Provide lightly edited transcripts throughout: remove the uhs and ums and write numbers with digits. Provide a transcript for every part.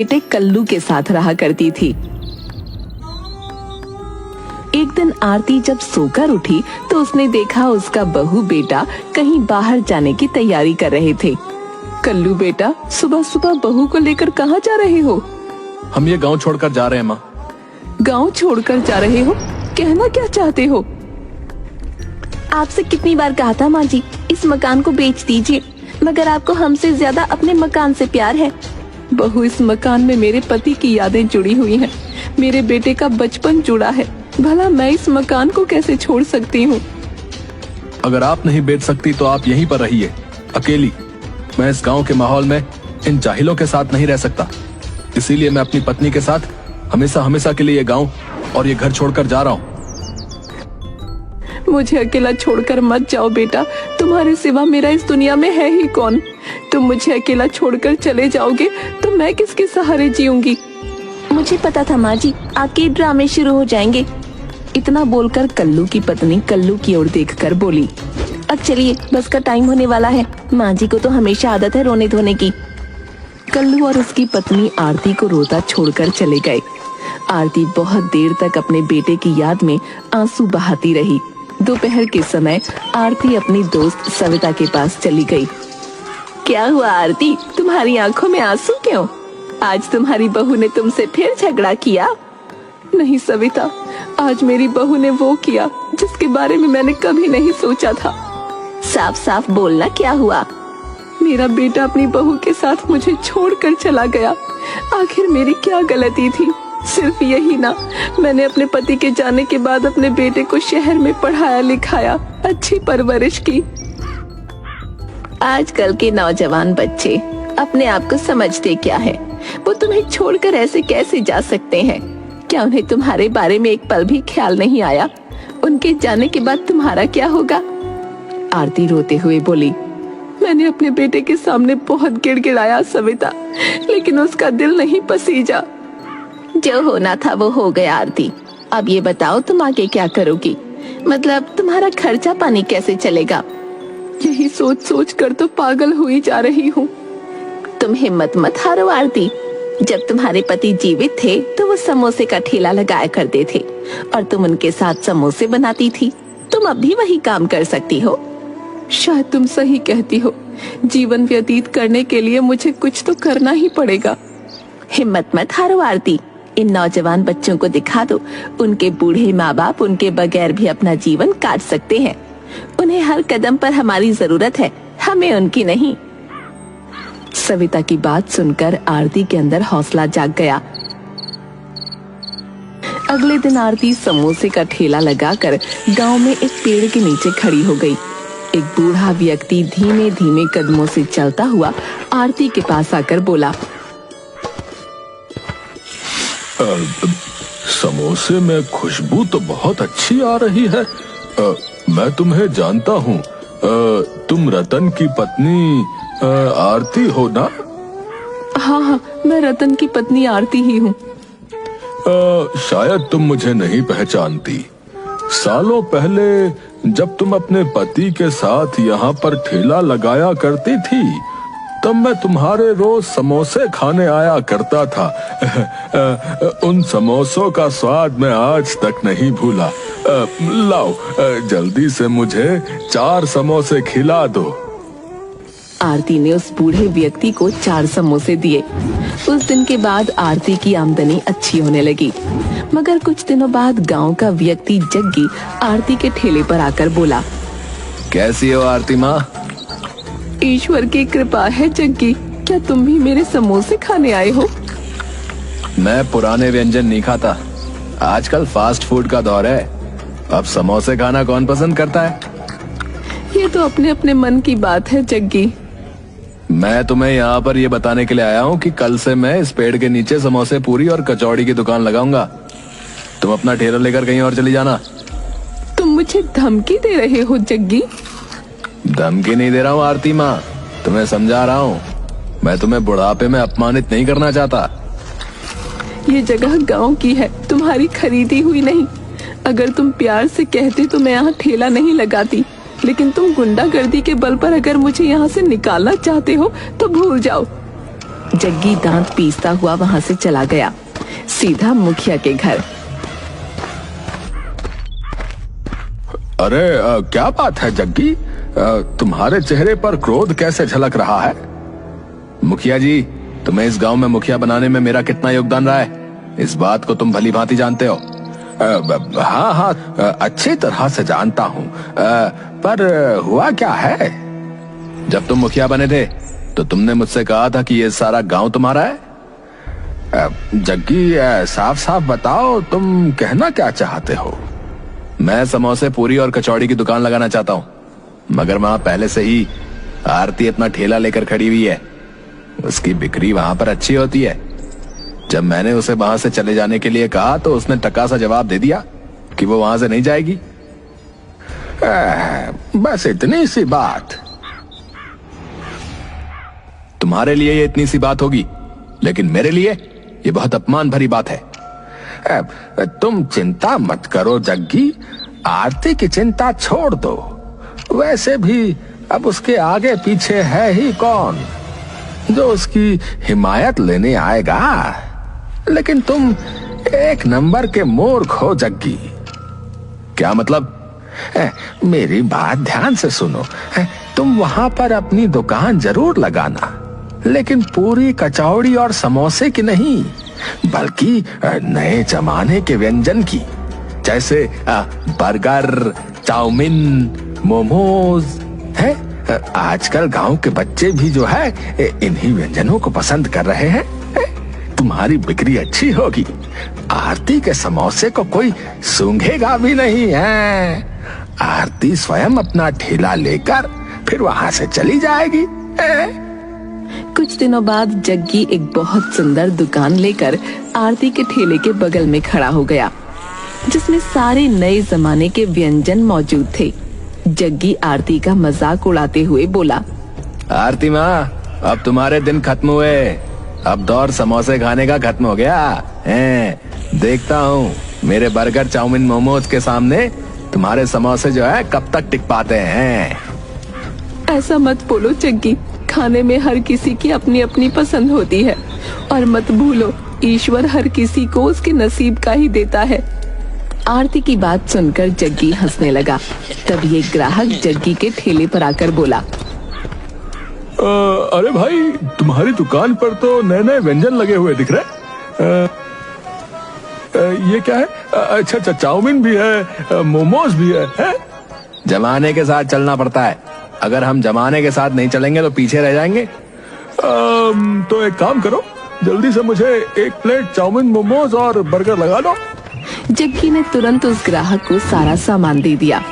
बेटे कल्लू के साथ रहा करती थी। एक दिन आरती जब सोकर उठी तो उसने देखा उसका बहू बेटा कहीं बाहर जाने की तैयारी कर रहे थे। कल्लू बेटा, सुबह सुबह बहू को लेकर कहाँ जा रहे हो? हम ये गांव छोड़कर जा रहे हैं माँ। गांव छोड़कर जा रहे हो? कहना क्या चाहते हो? आपसे कितनी बार कहा था माँ जी, इस मकान को बेच दीजिए, मगर आपको हमसे ज्यादा अपने मकान से प्यार है। बहू, इस मकान में मेरे पति की यादें जुड़ी हुई हैं, मेरे बेटे का बचपन जुड़ा है, भला मैं इस मकान को कैसे छोड़ सकती हूँ? अगर आप नहीं बेच सकती तो आप यहीं पर रहिए, अकेली। मैं इस गांव के माहौल में इन जाहिलों के साथ नहीं रह सकता, इसीलिए मैं अपनी पत्नी के साथ हमेशा हमेशा के लिए ये गांव और ये घर छोड़कर जा रहा हूँ। मुझे अकेला छोड़कर मत जाओ बेटा, तुम्हारे सिवा मेरा इस दुनिया में है ही कौन? तुम मुझे अकेला छोड़कर चले जाओगे तो मैं किसके सहारे जीऊंगी? मुझे पता था माँ जी, आपके ड्रामे शुरू हो जाएंगे। इतना बोलकर कल्लू की पत्नी कल्लू की ओर देखकर बोली, अब चलिए, बस का टाइम होने वाला है। माँ जी को तो हमेशा आदत है रोने धोने की। कल्लू और उसकी पत्नी आरती को रोता छोड़कर चले गए। आरती बहुत देर तक अपने बेटे की याद में आंसू बहाती रही। दोपहर के समय आरती अपनी दोस्त सविता के पास चली गई। क्या हुआ आरती, तुम्हारी आंखों में आंसू क्यों? आज तुम्हारी बहू ने तुमसे फिर झगड़ा किया? नहीं सविता, आज मेरी बहू ने वो किया जिसके बारे में मैंने कभी नहीं सोचा था। साफ साफ बोलना, क्या हुआ? मेरा बेटा अपनी बहू के साथ मुझे छोड़कर चला गया। आखिर मेरी क्या गलती थी? सिर्फ यही ना, मैंने अपने पति के जाने के बाद अपने बेटे को शहर में पढ़ाया लिखाया, अच्छी परवरिश की। आजकल के नौजवान बच्चे अपने आप को समझते क्या है? वो तुम्हें छोड़कर ऐसे कैसे जा सकते हैं? क्या उन्हें तुम्हारे बारे में एक पल भी ख्याल नहीं आया? उनके जाने के बाद तुम्हारा क्या होगा? आरती रोते हुए बोली, मैंने अपने बेटे के सामने बहुत गिड़गिड़ाया सविता, लेकिन उसका दिल नहीं पसीजा। जो होना था वो हो गया आरती। अब ये बताओ, तुम आगे क्या करोगी? मतलब तुम्हारा खर्चा पानी कैसे चलेगा? यही सोच सोच कर तो पागल हुई जा रही हूँ। तुम हिम्मत मत हारो आरती। जब तुम्हारे पति जीवित थे तो वो समोसे का ठेला लगाया करते थे और तुम उनके साथ समोसे बनाती थी। तुम अब भी वही काम कर सकती हो। शायद तुम सही कहती हो, जीवन व्यतीत करने के लिए मुझे कुछ तो करना ही पड़ेगा। हिम्मत मत हारो आरती। इन नौजवान बच्चों को दिखा दो, उनके बूढ़े माँ बाप उनके बगैर भी अपना जीवन काट सकते हैं। उन्हें हर कदम पर हमारी जरूरत है, हमें उनकी नहीं। सविता की बात सुनकर आरती के अंदर हौसला जाग गया। अगले दिन आरती समोसे का ठेला लगाकर गांव में एक पेड़ के नीचे खड़ी हो गई। एक बूढ़ा व्यक्ति धीमे धीमे कदमों से चलता हुआ आरती के पास आकर बोला, समोसे में खुशबू तो बहुत अच्छी आ रही है। मैं तुम्हें जानता हूँ। तुम रतन की पत्नी आरती हो ना? हाँ हाँ, मैं रतन की पत्नी आरती ही हूँ। शायद तुम मुझे नहीं पहचानती। सालों पहले जब तुम अपने पति के साथ यहाँ पर ठेला लगाया करती थी, तब मैं तुम्हारे रोज समोसे खाने आया करता था। उन समोसों का स्वाद मैं आज तक नहीं भूला। लाओ, जल्दी से मुझे 4 समोसे खिला दो। आरती ने उस बूढ़े व्यक्ति को 4 समोसे दिए। उस दिन के बाद आरती की आमदनी अच्छी होने लगी। मगर कुछ दिनों बाद गांव का व्यक्ति जग्गी आरती के ठेले पर आकर बोला, कैसी हो आरती माँ? ईश्वर की कृपा है जग्गी, क्या तुम भी मेरे समोसे खाने आए हो? मैं पुराने व्यंजन नहीं खाता, आजकल फास्ट फूड का दौर है। अब समोसे खाना कौन पसंद करता है? ये तो अपने अपने मन की बात है जग्गी। मैं तुम्हें यहाँ पर ये बताने के लिए आया हूँ कि कल से मैं इस पेड़ के नीचे समोसे पूरी और कचौड़ी की दुकान लगाऊंगा। तुम अपना ठेला लेकर कहीं और चली जाना। तुम मुझे धमकी दे रहे हो जग्गी? धमकी नहीं दे रहा हूँ आरती माँ, तुम्हें समझा रहा हूँ। मैं तुम्हें बुढ़ापे में अपमानित नहीं करना चाहता। ये जगह गांव की है, तुम्हारी खरीदी हुई नहीं। अगर तुम प्यार से कहते तो मैं यहाँ ठेला नहीं लगाती, लेकिन तुम गुंडागर्दी के बल पर अगर मुझे यहाँ से निकालना चाहते हो तो भूल जाओ। जग्गी दांत पीसता हुआ वहां से चला गया, सीधा मुखिया के घर। अरे क्या बात है जग्गी, तुम्हारे चेहरे पर क्रोध कैसे झलक रहा है? मुखिया जी, तुम्हें इस गांव में मुखिया बनाने में मेरा कितना योगदान रहा है, इस बात को तुम भली भांति जानते हो। हाँ हाँ, अच्छी तरह से जानता हूँ, पर हुआ क्या है? जब तुम मुखिया बने थे तो तुमने मुझसे कहा था कि ये सारा गांव तुम्हारा है। जग्गी, साफ साफ बताओ, तुम कहना क्या चाहते हो? मैं समोसे, पूरी और कचौड़ी की दुकान लगाना चाहता हूँ, मगर वहां पहले से ही आरती अपना ठेला लेकर खड़ी हुई है। उसकी बिक्री वहां पर अच्छी होती है। जब मैंने उसे वहां से चले जाने के लिए कहा तो उसने टका सा जवाब दे दिया कि वो वहां से नहीं जाएगी। बस इतनी सी बात। तुम्हारे लिए ये इतनी सी बात होगी, लेकिन मेरे लिए ये बहुत अपमान भरी बात है। तुम चिंता मत करो जग्गी, आरती की चिंता छोड़ दो। वैसे भी अब उसके आगे पीछे है ही कौन जो उसकी हिमायत लेने आएगा। लेकिन तुम एक नंबर के मूर्ख हो जग्गी। क्या मतलब? मेरी बात ध्यान से सुनो। तुम वहां पर अपनी दुकान जरूर लगाना, लेकिन पूरी, कचौड़ी और समोसे की नहीं, बल्कि नए जमाने के व्यंजन की, जैसे बर्गर, चाउमीन, मोमोज है। आजकल गांव के बच्चे भी जो है इन्हीं व्यंजनों को पसंद कर रहे हैं। तुम्हारी बिक्री अच्छी होगी, आरती के समोसे को कोई सूंघेगा भी नहीं है। आरती स्वयं अपना ठेला लेकर फिर वहां से चली जाएगी। कुछ दिनों बाद जग्गी एक बहुत सुंदर दुकान लेकर आरती के ठेले के बगल में खड़ा हो गया, जिसमें सारे नए जमाने के व्यंजन मौजूद थे। जग्गी आरती का मजाक उड़ाते हुए बोला, आरती माँ, अब तुम्हारे दिन खत्म हुए। अब दौर समोसे खाने का खत्म हो गया है। देखता हूँ मेरे बर्गर, चाउमीन, मोमोज के सामने तुम्हारे समोसे जो है कब तक टिक पाते हैं। ऐसा मत बोलो जग्गी, खाने में हर किसी की अपनी अपनी पसंद होती है, और मत भूलो ईश्वर हर किसी को उसके नसीब का ही देता है। आरती की बात सुनकर जग्गी हंसने लगा। तब एक ग्राहक जग्गी के ठेले पर आकर बोला, अरे भाई, तुम्हारी दुकान पर तो नए नए व्यंजन लगे हुए दिख रहे। ये क्या है? अच्छा, चाउमीन भी है, मोमोज भी है? जमाने के साथ चलना पड़ता है। अगर हम जमाने के साथ नहीं चलेंगे तो पीछे रह जाएंगे। तो एक काम करो, जल्दी से मुझे एक प्लेट चाउमीन, मोमोज और बर्गर लगा दो। जग्गी ने तुरंत उस ग्राहक को सारा सामान दे दिया।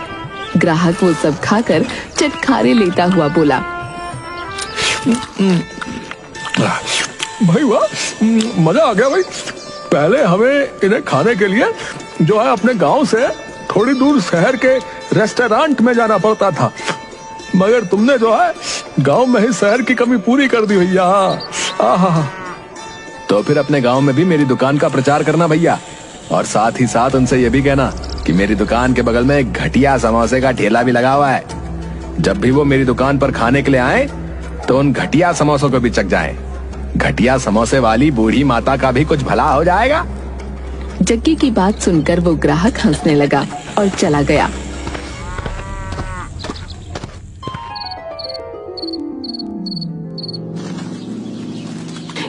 ग्राहक वो सब खाकर चटखारे लेता हुआ बोला, भाई वाह, मजा आ गया भाई। पहले हमें इन्हें खाने के लिए जो है अपने गांव से थोड़ी दूर शहर के रेस्टोरेंट में जाना पड़ता था, मगर तुमने जो है गांव में ही शहर की कमी पूरी कर दी भैया। तो फिर अपने गांव में भी मेरी दुकान का प्रचार करना भैया, और साथ ही साथ उनसे ये भी कहना कि मेरी दुकान के बगल में एक घटिया समोसे का ठेला भी लगा हुआ है। जब भी वो मेरी दुकान पर खाने के लिए आए तो उन घटिया समोसों को भी चख जाएं। घटिया समोसे वाली बूढ़ी माता का भी कुछ भला हो जाएगा। जग्गी की बात सुनकर वो ग्राहक हंसने लगा और चला गया।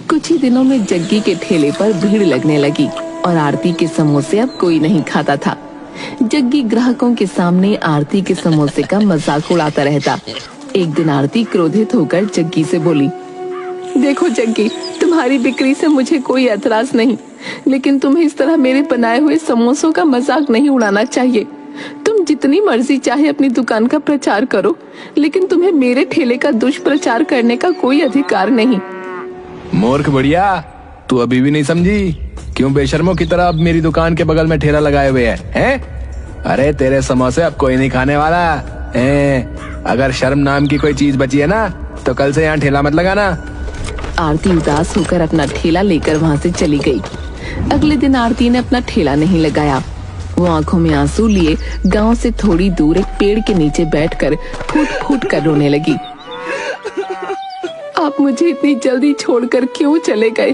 कुछ ही दिनों में जग्गी के ठेले पर भीड़ लगने लगी और आरती के समोसे अब कोई नहीं खाता था। जग्गी ग्राहकों के सामने आरती के समोसे का मजाक उड़ाता रहता। एक दिन आरती क्रोधित होकर जग्गी से बोली, देखो जग्गी, तुम्हारी बिक्री से मुझे कोई एतराज नहीं, लेकिन तुम्हें इस तरह मेरे बनाए हुए समोसों का मजाक नहीं उड़ाना चाहिए। तुम जितनी मर्जी चाहे अपनी दुकान का प्रचार करो, लेकिन तुम्हें मेरे ठेले का दुष्प्रचार करने का कोई अधिकार नहीं। मूर्ख बुढ़िया, तू अभी भी नहीं समझी? क्यों बेशर्मों की तरह अब मेरी दुकान के बगल में ठेला लगाए हुए हैं? अरे तेरे समोसे अब कोई नहीं खाने वाला है। अगर शर्म नाम की कोई चीज बची है ना, तो कल से यहाँ ठेला मत लगाना। आरती उदास होकर अपना ठेला लेकर वहाँ से चली गई। अगले दिन आरती ने अपना ठेला नहीं लगाया। वो आंखों में आंसू लिए गांव से थोड़ी दूर एक पेड़ के नीचे बैठकर फूट फूट कर रोने लगी। आप मुझे इतनी जल्दी छोड़कर क्यों चले गए?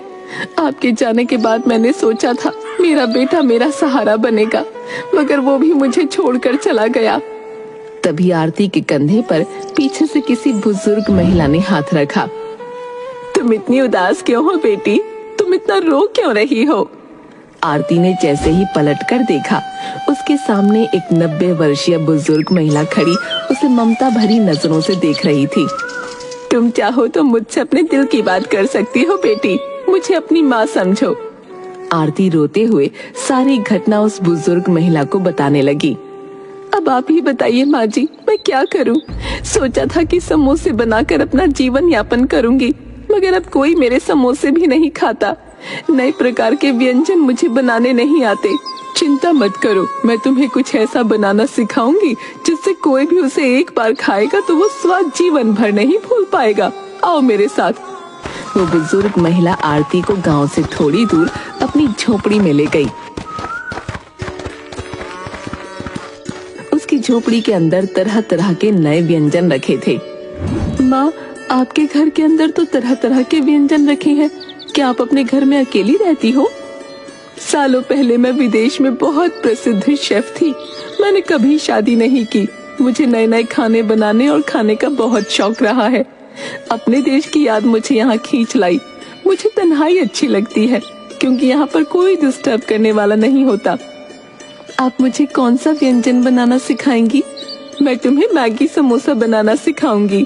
आपके जाने के बाद मैंने सोचा था मेरा बेटा मेरा सहारा बनेगा, मगर वो भी मुझे छोड़कर चला गया। तभी आरती के कंधे पर पीछे से किसी बुजुर्ग महिला ने हाथ रखा। तुम इतनी उदास क्यों हो बेटी? तुम इतना रो क्यों रही हो? आरती ने जैसे ही पलटकर देखा, उसके सामने एक 90 वर्षीय बुजुर्ग महिला खड़ी उसे ममता भरी नजरों से देख रही थी। तुम चाहो तो मुझसे अपने दिल की बात कर सकती हो बेटी, मुझे अपनी माँ समझो। आरती रोते हुए सारी घटना उस बुजुर्ग महिला को बताने लगी। अब आप ही बताइए माँ जी, मैं क्या करूँ? सोचा था कि समोसे बनाकर अपना जीवन यापन करूंगी, मगर अब कोई मेरे समोसे भी नहीं खाता। नए प्रकार के व्यंजन मुझे बनाने नहीं आते। चिंता मत करो, मैं तुम्हें कुछ ऐसा बनाना सिखाऊंगी जिससे कोई भी उसे एक बार खाएगा तो वो स्वाद जीवन भर नहीं भूल पाएगा। आओ मेरे साथ। वो बुजुर्ग महिला आरती को गांव से थोड़ी दूर अपनी झोपड़ी में ले गई। उसकी झोपड़ी के अंदर तरह तरह के नए व्यंजन रखे थे। माँ, आपके घर के अंदर तो तरह तरह के व्यंजन रखे हैं। क्या आप अपने घर में अकेली रहती हो? सालों पहले मैं विदेश में बहुत प्रसिद्ध शेफ थी। मैंने कभी शादी नहीं की। मुझे नए नए खाने बनाने और खाने का बहुत शौक रहा है। अपने देश की याद मुझे यहाँ खींच लाई। मुझे तन्हाई अच्छी लगती है क्योंकि यहाँ पर कोई डिस्टर्ब करने वाला नहीं होता। आप मुझे कौन सा व्यंजन बनाना सिखाएंगी? मैं तुम्हें मैगी समोसा बनाना सिखाऊंगी।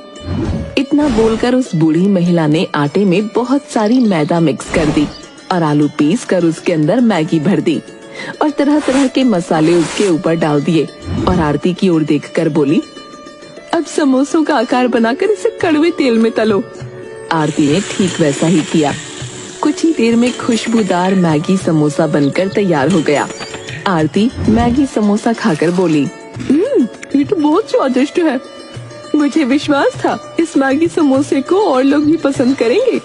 इतना बोलकर उस बूढ़ी महिला ने आटे में बहुत सारी मैदा मिक्स कर दी और आलू पीस कर उसके अंदर मैगी भर दी और तरह तरह के मसाले उसके ऊपर डाल दिए और आरती की ओर देखकर बोली, अब समोसों का आकार बनाकर इसे कड़वे तेल में तलो। आरती ने ठीक वैसा ही किया। कुछ ही देर में खुशबूदार मैगी समोसा बनकर तैयार हो गया। आरती मैगी समोसा खाकर बोली, ये तो बहुत स्वादिष्ट है। मुझे विश्वास था इस मैगी समोसे को और लोग भी पसंद करेंगे।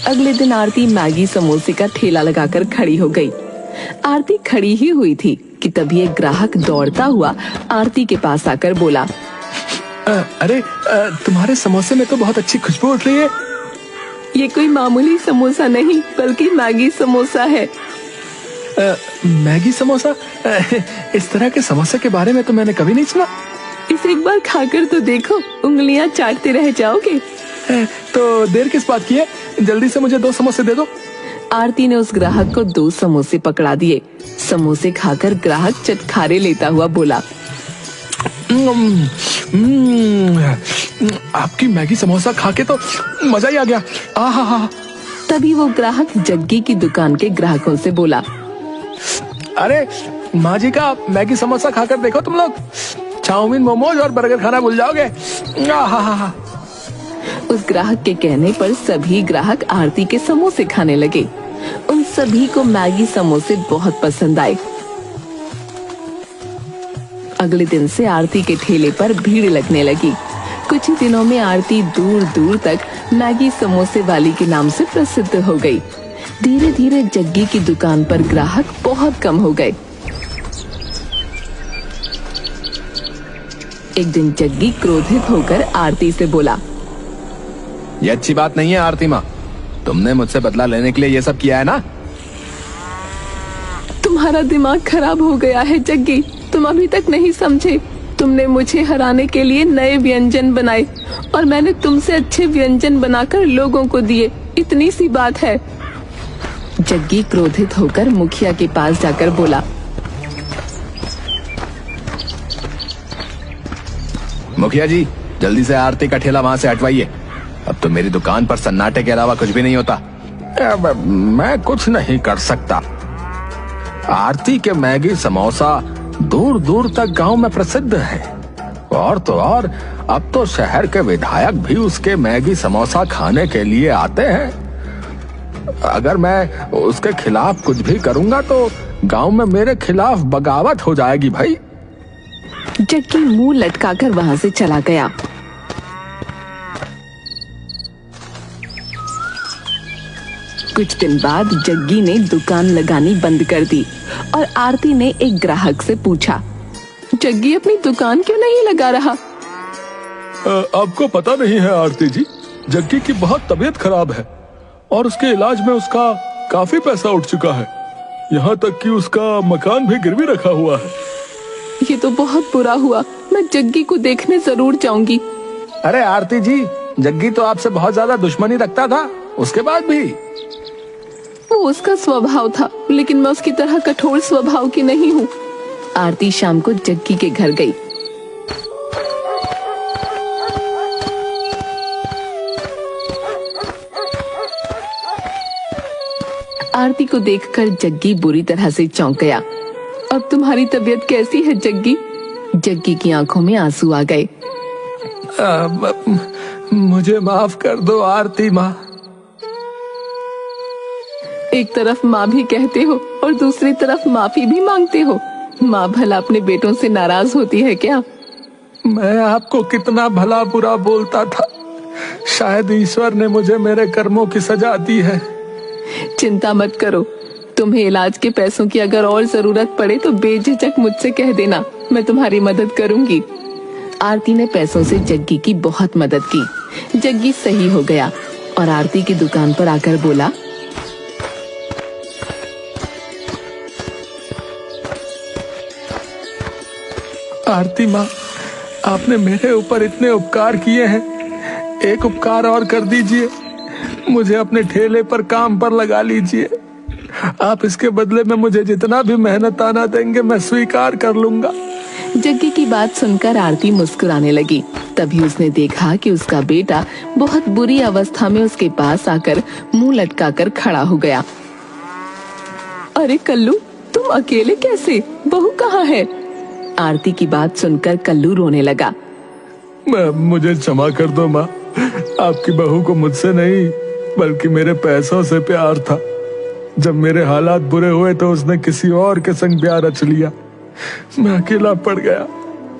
अगले दिन आरती मैगी समोसे का ठेला लगाकर खड़ी हो गई। आरती खड़ी ही हुई थी कि तभी एक ग्राहक दौड़ता हुआ आरती के पास आकर बोला, अरे तुम्हारे समोसे में तो बहुत अच्छी खुशबू उठ रही है। ये कोई मामूली समोसा नहीं बल्कि मैगी समोसा है। मैगी समोसा? इस तरह के समोसे के बारे में तो मैंने कभी नहीं सुना। इसे एक बार खाकर तो देखो, उंगलियां चाटते रह जाओगे। तो देर किस बात की है, जल्दी से मुझे 2 समोसे दे दो। आरती ने उस ग्राहक को 2 समोसे पकड़ा दिए। समोसे खाकर ग्राहक चटखारे लेता हुआ बोला, आपकी मैगी समोसा खा के तो मजा ही आ गया। आहा। तभी वो ग्राहक जग्गी की दुकान के ग्राहकों से बोला, अरे माँ जी का मैगी समोसा खाकर देखो तुम लोग, चाउमीन मोमोज और बर्गर खाना भूल जाओगे। आहा। उस ग्राहक के कहने पर सभी ग्राहक आरती के समोसे खाने लगे। उन सभी को मैगी समोसे बहुत पसंद आए। अगले दिन से आरती के ठेले पर भीड़ लगने लगी। कुछ ही दिनों में आरती दूर दूर तक मैगी समोसे वाली के नाम से प्रसिद्ध हो गई। धीरे धीरे जग्गी की दुकान पर ग्राहक बहुत कम हो गए। एक दिन जग्गी क्रोधित होकर आरती से बोला, ये अच्छी बात नहीं है आरती माँ, तुमने मुझसे बदला लेने के लिए ये सब किया है ना? तुम्हारा दिमाग खराब हो गया है जग्गी, तुम अभी तक नहीं समझे। तुमने मुझे हराने के लिए नए व्यंजन बनाए और मैंने तुमसे अच्छे व्यंजन बनाकर लोगों को दिए, इतनी सी बात है। जग्गी क्रोधित होकर मुखिया के पास जाकर बोला, मुखिया जी, जल्दी से आरती का ठेला वहाँ से हटवाइए। अब तो मेरी दुकान पर सन्नाटे के अलावा कुछ भी नहीं होता। मैं कुछ नहीं कर सकता। आरती के मैगी समोसा दूर दूर तक गांव में प्रसिद्ध है और तो और अब तो शहर के विधायक भी उसके मैगी समोसा खाने के लिए आते हैं। अगर मैं उसके खिलाफ कुछ भी करूंगा तो गांव में मेरे खिलाफ बगावत हो जाएगी भाई। जग्गी मुंह लटकाकर वहां से चला गया। कुछ दिन बाद जग्गी ने दुकान लगानी बंद कर दी और आरती ने एक ग्राहक से पूछा, जग्गी अपनी दुकान क्यों नहीं लगा रहा? आपको पता नहीं है आरती जी, जग्गी की बहुत तबीयत खराब है और उसके इलाज में उसका काफी पैसा उठ चुका है। यहाँ तक कि उसका मकान भी गिरवी रखा हुआ है। ये तो बहुत बुरा हुआ। मैं जग्गी को देखने जरूर जाऊंगी। अरे आरती जी, जग्गी तो आपसे बहुत ज्यादा दुश्मनी रखता था, उसके बाद भी। वो उसका स्वभाव था, लेकिन मैं उसकी तरह कठोर स्वभाव की नहीं हूँ। आरती शाम को जग्गी के घर गई। आरती को देखकर जग्गी बुरी तरह से चौंक गया। अब तुम्हारी तबीयत कैसी है जग्गी? जग्गी की आंखों में आंसू आ गए। मुझे माफ कर दो आरती माँ। एक तरफ माँ भी कहते हो और दूसरी तरफ माफी भी मांगते हो। माँ भला अपने बेटों से नाराज होती है क्या? मैं आपको कितना भला बुरा बोलता था। शायद ईश्वर ने मुझे मेरे कर्मों की सजा दी है। चिंता मत करो। तुम्हें इलाज के पैसों की अगर और जरूरत पड़े तो बेझिझक मुझसे कह देना, मैं तुम्हारी मदद करूंगी। आरती ने पैसों से जग्गी की बहुत मदद की। जग्गी सही हो गया और आरती की दुकान पर आकर बोला, आरती माँ, आपने मेरे ऊपर इतने उपकार किए हैं, एक उपकार और कर दीजिए। मुझे अपने ठेले पर काम पर लगा लीजिए। आप इसके बदले में मुझे जितना भी मेहनताना देंगे मैं स्वीकार कर लूंगा। जग्गी की बात सुनकर आरती मुस्कुराने लगी। तभी उसने देखा कि उसका बेटा बहुत बुरी अवस्था में उसके पास आकर मुंह लटकाकर खड़ा हो गया। अरे कल्लू, तुम अकेले कैसे? बहू कहाँ है? आरती की बात सुनकर कल्लू रोने लगा। मुझे क्षमा कर दो माँ, आपकी बहू को मुझसे नहीं बल्कि मेरे पैसों से प्यार था। जब मेरे हालात बुरे हुए तो उसने किसी और के संग ब्याह रच लिया। मैं अकेला पड़ गया।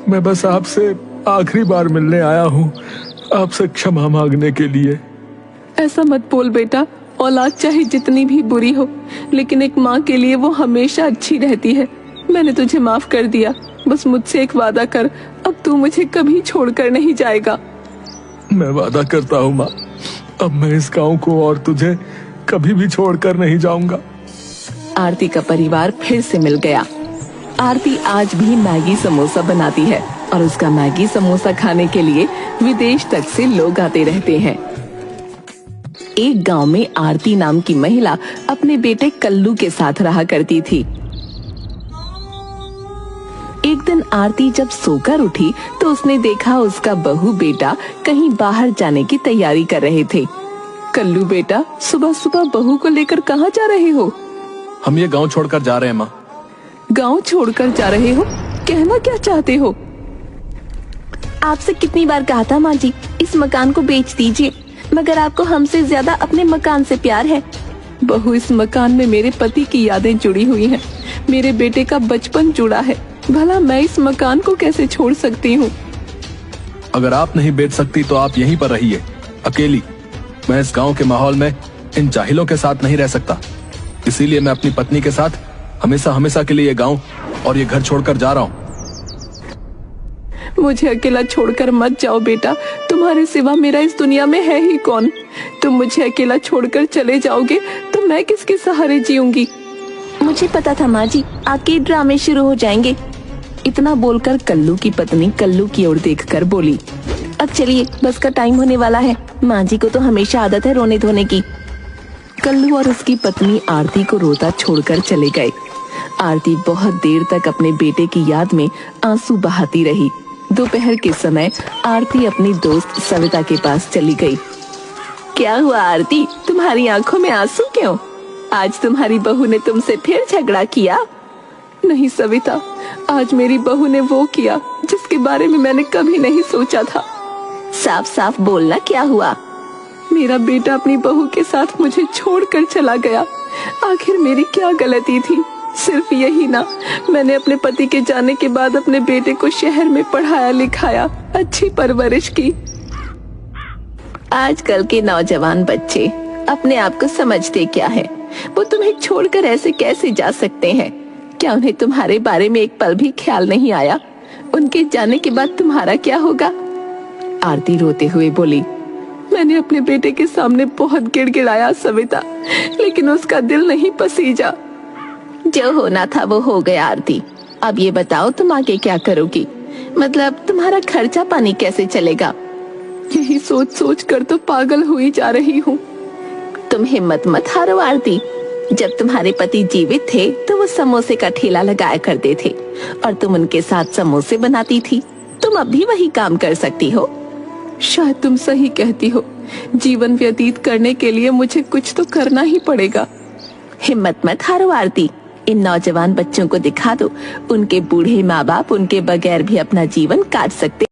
मैं बस आपसे आखिरी बार मिलने आया हूँ, आपसे क्षमा मांगने के लिए। ऐसा मत बोल बेटा। औलाद चाहे जितनी भी बुरी हो, लेकिन एक माँ के लिए वो हमेशा अच्छी रहती है। मैंने तुझे माफ कर दिया। बस मुझसे एक वादा कर, अब तू मुझे कभी छोड़कर नहीं जाएगा। मैं वादा करता हूँ माँ, अब मैं इस गांव को और तुझे कभी भी छोड़कर नहीं जाऊंगा। आरती का परिवार फिर से मिल गया। आरती आज भी मैगी समोसा बनाती है और उसका मैगी समोसा खाने के लिए विदेश तक से लोग आते रहते हैं। एक गांव में आरती नाम की महिला अपने बेटे कल्लू के साथ रहा करती थी। एक दिन आरती जब सोकर उठी तो उसने देखा उसका बहू बेटा कहीं बाहर जाने की तैयारी कर रहे थे। कल्लू बेटा, सुबह सुबह बहू को लेकर कहाँ जा रहे हो? हम ये गांव छोड़कर जा रहे हैं माँ। गांव छोड़कर जा रहे हो? कहना क्या चाहते हो? आपसे कितनी बार कहा था माँ जी, इस मकान को बेच दीजिए, मगर आपको हमसे ज्यादा अपने मकान से प्यार है। बहू, इस मकान में मेरे पति की यादें जुड़ी हुई हैं। मेरे बेटे का बचपन जुड़ा है। भला मैं इस मकान को कैसे छोड़ सकती हूँ? अगर आप नहीं बेच सकती तो आप यहीं पर रहिए, अकेली। मैं इस गांव के माहौल में इन जाहिलों के साथ नहीं रह सकता। इसीलिए मैं अपनी पत्नी के साथ हमेशा हमेशा के लिए ये गांव और ये घर छोड़कर जा रहा हूँ। मुझे अकेला छोड़कर मत जाओ बेटा। तुम्हारे सिवा मेरा इस दुनिया में है ही कौन? तुम मुझे अकेला छोड़कर चले जाओगे तो मैं किसके सहारे जीऊंगी? मुझे पता था माँ जी, आपके ड्रामे शुरू हो जाएंगे। इतना बोलकर कल्लू की पत्नी कल्लू की ओर देखकर बोली, अब चलिए, बस का टाइम होने वाला है। माँ जी को तो हमेशा आदत है रोने धोने की। कल्लू और उसकी पत्नी आरती को रोता छोड़कर चले गए। आरती बहुत देर तक अपने बेटे की याद में आंसू बहाती रही। दोपहर के समय आरती अपनी दोस्त सविता के पास चली गई। क्या हुआ आरती, तुम्हारी आंखों में आंसू क्यों? आज तुम्हारी बहू ने तुमसे फिर झगड़ा किया? नहीं सविता, आज मेरी बहू ने वो किया जिसके बारे में मैंने कभी नहीं सोचा था। साफ साफ बोलना, क्या हुआ? मेरा बेटा अपनी बहू के साथ मुझे छोड़कर चला गया। आखिर मेरी क्या गलती थी? सिर्फ यही ना, मैंने अपने पति के जाने के बाद अपने बेटे को शहर में पढ़ाया लिखाया, अच्छी परवरिश की। आजकल के नौजवान बच्चे अपने आप को समझते क्या है? वो तुम्हें छोड़कर ऐसे कैसे जा सकते हैं? क्या उन्हें तुम्हारे बारे में एक पल भी ख्याल नहीं आया? उनके जाने के बाद तुम्हारा क्या होगा? आरती रोते हुए बोली, मैंने अपने बेटे के सामने बहुत गिड़गिड़ाया सविता, लेकिन उसका दिल नहीं पसीजा। जो होना था वो हो गया आरती। अब ये बताओ तुम आगे क्या करोगी? मतलब तुम्हारा खर्चा पानी कैसे चलेगा? यही सोच सोच कर तो पागल हुई जा रही हूँ। तुम हिम्मत मत हारो आरती। जब तुम्हारे पति जीवित थे तो वो समोसे का ठेला लगाया करते थे और तुम उनके साथ समोसे बनाती थी। तुम अब भी वही काम कर सकती हो। शायद तुम सही कहती हो। जीवन व्यतीत करने के लिए मुझे कुछ तो करना ही पड़ेगा। हिम्मत मत हारो आरती। इन नौजवान बच्चों को दिखा दो, उनके बूढ़े माँ बाप उनके बगैर भी अपना जीवन काट सकते